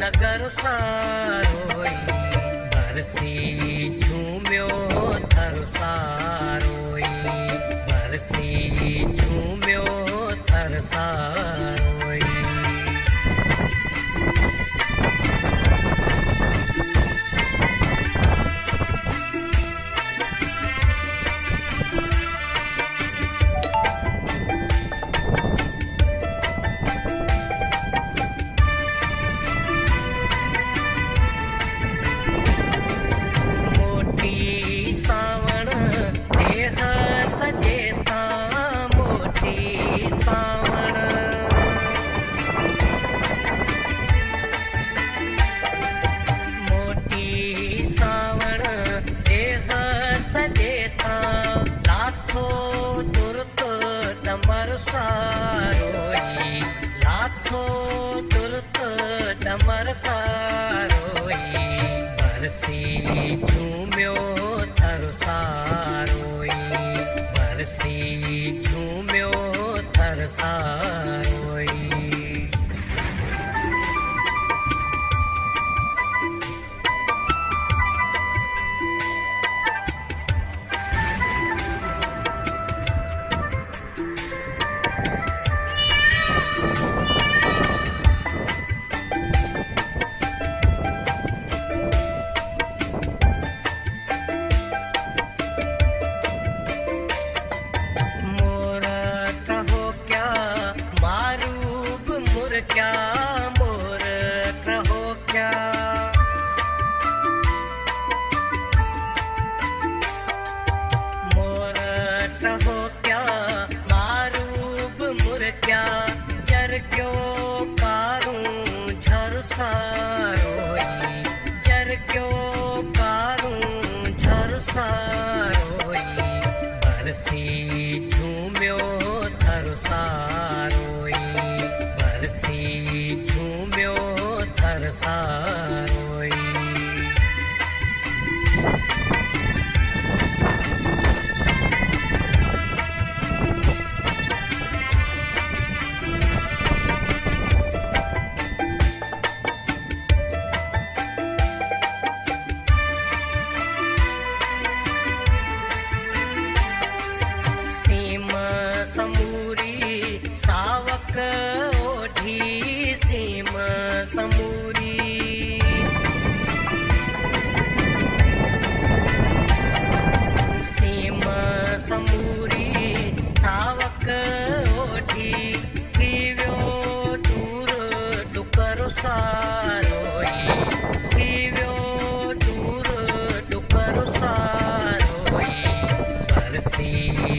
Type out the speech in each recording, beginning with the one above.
नगर सारोई बरसी झूम्यो थर सारोई बरसी झूम्यो थर सारोई। डमर सारोई लाथो तुरत डमर सारोई बरसी झूम्यो थर सारोई बरसी झूम्यो थर सारोई। क्या मोर कहो क्या मोर कहो क्या मारूब मुर क्या जर क्यों कारूं झर सारोई जर क्यों कारूं झर सारोई बरसी झूम्यो थर सारोई बरसी झूम्यो थर सारोई। सीमा समूरी सावक ओढ़ी सीम समूरी सीम समूरी सावक ओढ़ी थीव्यो दूर डुकर सारोई थीव्यो दूर डुकर सारोई बरसी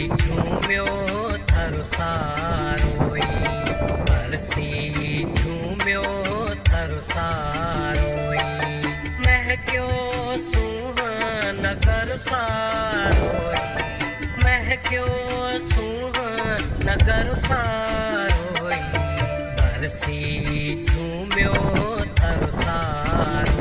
झूम्यो थर सारोई बरसी झूम्यो थर सारोई महक्यो सुहान नगर सारोई महक्यो सुहान नगर सारोई बरसी झूम्यो थर सारोई।